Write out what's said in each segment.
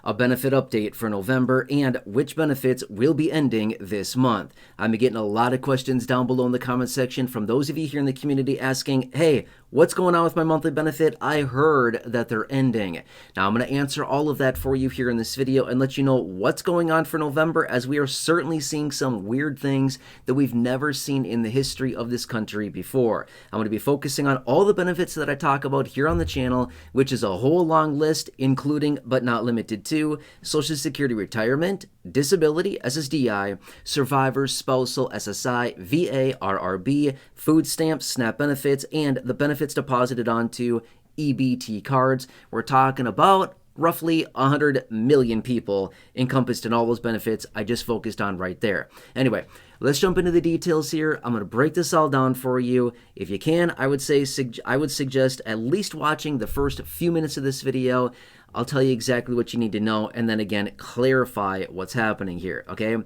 a benefit update for November, and which benefits will be ending this month. I'm getting a lot of questions down below in the comment section from those of you here in the community asking, hey, what's going on with my monthly benefit? I heard that they're ending. Now, I'm going to answer all of that for you here in this video and let you know what's going on for November, as we are certainly seeing some weird things that we've never seen in the history of this country before. I'm going to be focusing on all the benefits that I talk about here on the channel, which is a whole long list, including but not limited to Social Security retirement, disability, SSDI, survivors, spousal, SSI, VA, RRB, food stamps, SNAP benefits, and the benefits deposited onto EBT cards. We're talking about roughly 100 million people encompassed in all those benefits I just focused on right there. Anyway, let's jump into the details here. I'm going to break this all down for you. If you can, I would suggest at least watching the first few minutes of this video. I'll tell you exactly what you need to know, and then again, clarify what's happening here, okay?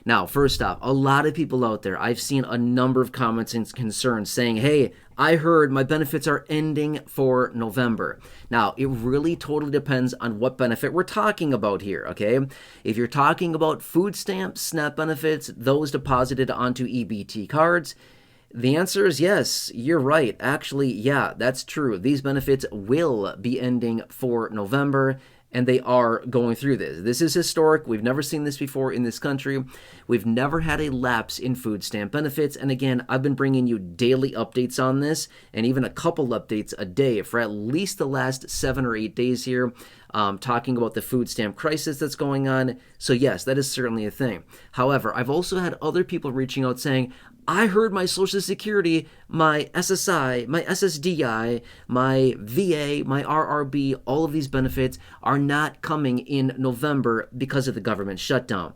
Now, first off, a lot of people out there, I've seen a number of comments and concerns saying, hey, I heard my benefits are ending for November. Now, it really totally depends on what benefit we're talking about here, okay? If you're talking about food stamps, SNAP benefits, those deposited onto EBT cards, the answer is yes, you're right. Actually, yeah, that's true. These benefits will be ending for November, and they are going through this. This is historic. We've never seen this before in this country. We've never had a lapse in food stamp benefits. And again, I've been bringing you daily updates on this, and even a couple updates a day for at least the last 7 or 8 days here, talking about the food stamp crisis that's going on. So yes, that is certainly a thing. However, I've also had other people reaching out saying, I heard my Social Security, my SSI, my SSDI, my VA, my RRB, all of these benefits are not coming in November because of the government shutdown.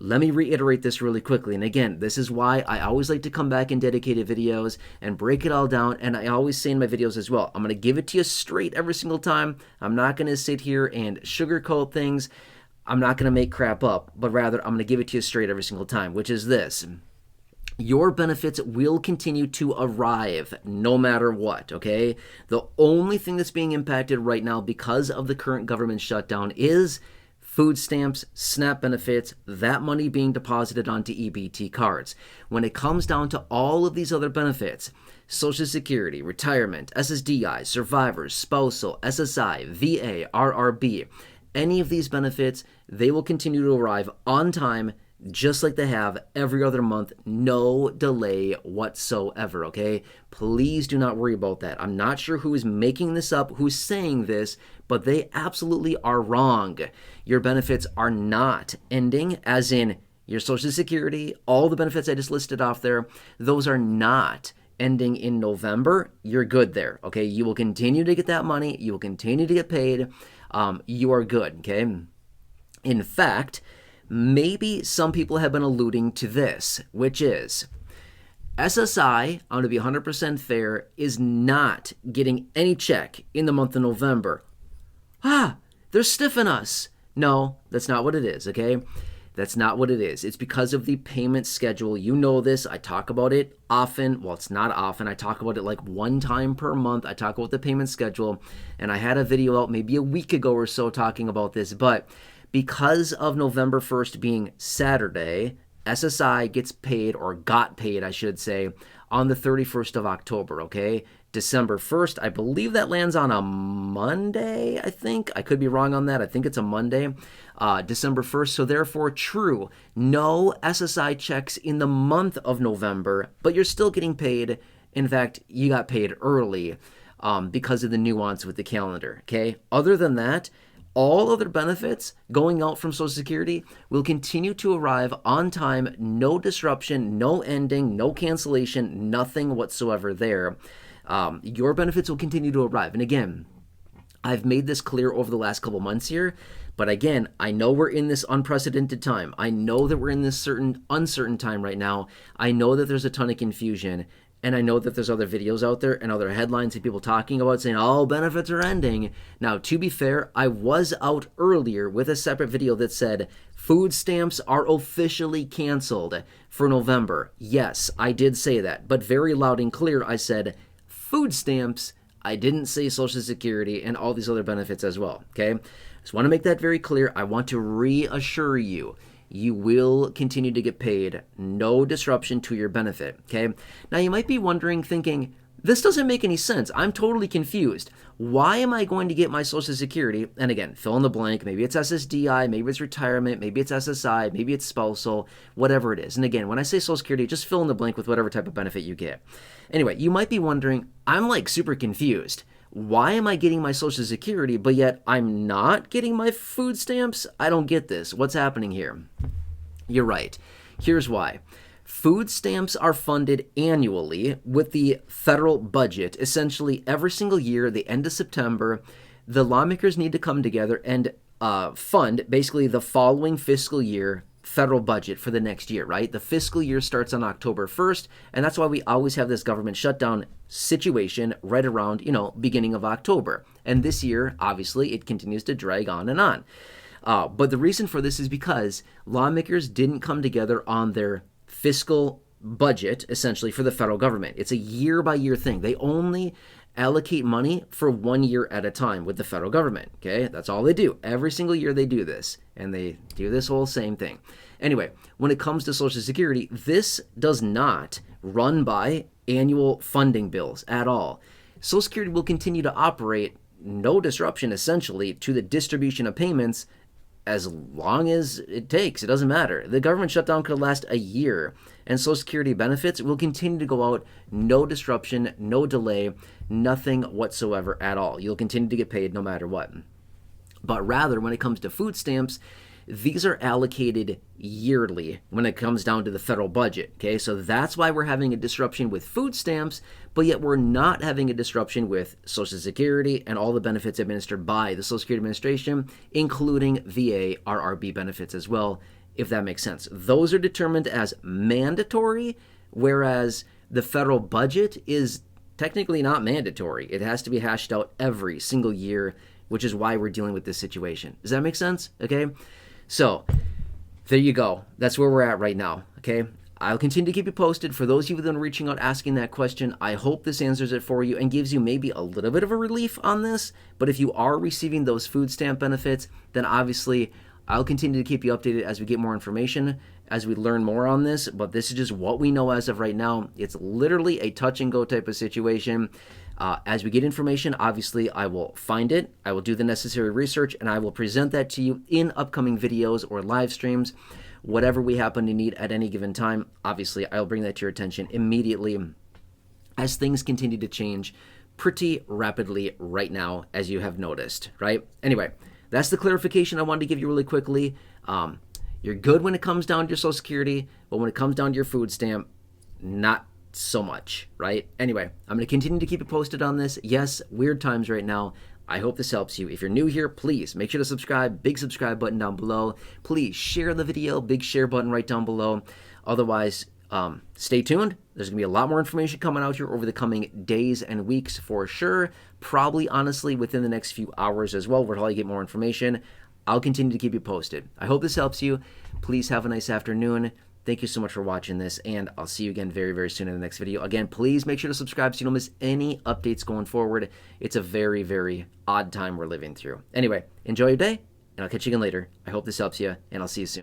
Let me reiterate this really quickly. And again, this is why I always like to come back in dedicated videos and break it all down. And I always say in my videos as well, I'm going to give it to you straight every single time. I'm not going to sit here and sugarcoat things. I'm not going to make crap up, but rather I'm going to give it to you straight every single time, which is this. Your benefits will continue to arrive no matter what, okay? The only thing that's being impacted right now because of the current government shutdown is food stamps, SNAP benefits, that money being deposited onto EBT cards. When it comes down to all of these other benefits, Social Security, retirement, SSDI, survivors, spousal, SSI, VA, RRB, any of these benefits, they will continue to arrive on time, just like they have every other month, no delay whatsoever, okay? Please do not worry about that. I'm not sure who is making this up, who's saying this, but they absolutely are wrong. Your benefits are not ending, as in your Social Security, all the benefits I just listed off there, those are not ending in November. You're good there, okay? You will continue to get that money. You will continue to get paid. You are good, okay? In fact, maybe some people have been alluding to this, which is SSI, I'm going to be 100% fair, is not getting any check in the month of November. They're stiffing us. No, that's not what it is, okay? That's not what it is. It's because of the payment schedule. You know this. I talk about it often. Well, it's not often. I talk about it like one time per month. I talk about the payment schedule, and I had a video out maybe a week ago or so talking about this, but because of November 1st being Saturday, SSI gets paid, or got paid, I should say, on the 31st of October, okay? December 1st, I believe that lands on a Monday, I think. I could be wrong on that. I think it's a Monday, December 1st. So therefore, true, no SSI checks in the month of November, but you're still getting paid. In fact, you got paid early because of the nuance with the calendar, okay? Other than that, all other benefits going out from Social Security will continue to arrive on time, no disruption, no ending, no cancellation, nothing whatsoever there. Your benefits will continue to arrive. And again, I've made this clear over the last couple months here, but again, I know we're in this unprecedented time. I know that we're in this uncertain time right now. I know that there's a ton of confusion. And I know that there's other videos out there and other headlines and people talking about saying, oh, benefits are ending. Now, to be fair, I was out earlier with a separate video that said food stamps are officially canceled for November. Yes, I did say that, but very loud and clear, I said food stamps. I didn't say Social Security and all these other benefits as well, okay? Just want to make that very clear. I want to reassure you, you will continue to get paid, no disruption to your benefit, okay? Now, you might be wondering, thinking, this doesn't make any sense. I'm totally confused. Why am I going to get my Social Security? And again, fill in the blank. Maybe it's SSDI, maybe it's retirement, maybe it's SSI, maybe it's spousal, whatever it is. And again, when I say Social Security, just fill in the blank with whatever type of benefit you get. Anyway, you might be wondering, I'm like super confused. Why am I getting my Social Security, but yet I'm not getting my food stamps? I don't get this. What's happening here? You're right. Here's why. Food stamps are funded annually with the federal budget. Essentially, every single year, the end of September, the lawmakers need to come together and fund basically the following fiscal year federal budget for the next year, right? The fiscal year starts on October 1st, and that's why we always have this government shutdown situation right around, beginning of October. And this year, obviously, it continues to drag on and on. But the reason for this is because lawmakers didn't come together on their fiscal budget, essentially, for the federal government. It's a year-by-year thing. They only allocate money for 1 year at a time with the federal government, okay? That's all they do. Every single year they do this, and they do this whole same thing. Anyway, when it comes to Social Security, this does not run by annual funding bills at all. Social Security will continue to operate, no disruption, essentially, to the distribution of payments as long as it takes. It doesn't matter. The government shutdown could last a year, and Social Security benefits will continue to go out, no disruption, no delay, nothing whatsoever at all. You'll continue to get paid no matter what. But rather, when it comes to food stamps, these are allocated yearly when it comes down to the federal budget, okay? So that's why we're having a disruption with food stamps, but yet we're not having a disruption with Social Security and all the benefits administered by the Social Security Administration, including VA, RRB benefits as well, if that makes sense. Those are determined as mandatory, whereas the federal budget is technically not mandatory. It has to be hashed out every single year, which is why we're dealing with this situation. Does that make sense? Okay? So, there you go. That's where we're at right now, okay? I'll continue to keep you posted. For those of you that are reaching out asking that question, I hope this answers it for you and gives you maybe a little bit of a relief on this. But if you are receiving those food stamp benefits, then obviously I'll continue to keep you updated as we get more information, as we learn more on this. But this is just what we know as of right now. It's literally a touch and go type of situation. As we get information, obviously, I will find it, I will do the necessary research, and I will present that to you in upcoming videos or live streams, whatever we happen to need at any given time. Obviously, I'll bring that to your attention immediately as things continue to change pretty rapidly right now, as you have noticed, right? Anyway, that's the clarification I wanted to give you really quickly. You're good when it comes down to your Social Security, but when it comes down to your food stamp, not so much, right? Anyway, I'm going to continue to keep you posted on this. Yes, weird times right now. I hope this helps you. If you're new here, please make sure to subscribe. Big subscribe button down below. Please share the video. Big share button right down below. Otherwise, stay tuned. There's going to be a lot more information coming out here over the coming days and weeks for sure. Probably, honestly, within the next few hours as well, where I'll get more information. I'll continue to keep you posted. I hope this helps you. Please have a nice afternoon. Thank you so much for watching this, and I'll see you again very, very soon in the next video. Again, please make sure to subscribe so you don't miss any updates going forward. It's a very, very odd time we're living through. Anyway, enjoy your day, and I'll catch you again later. I hope this helps you, and I'll see you soon.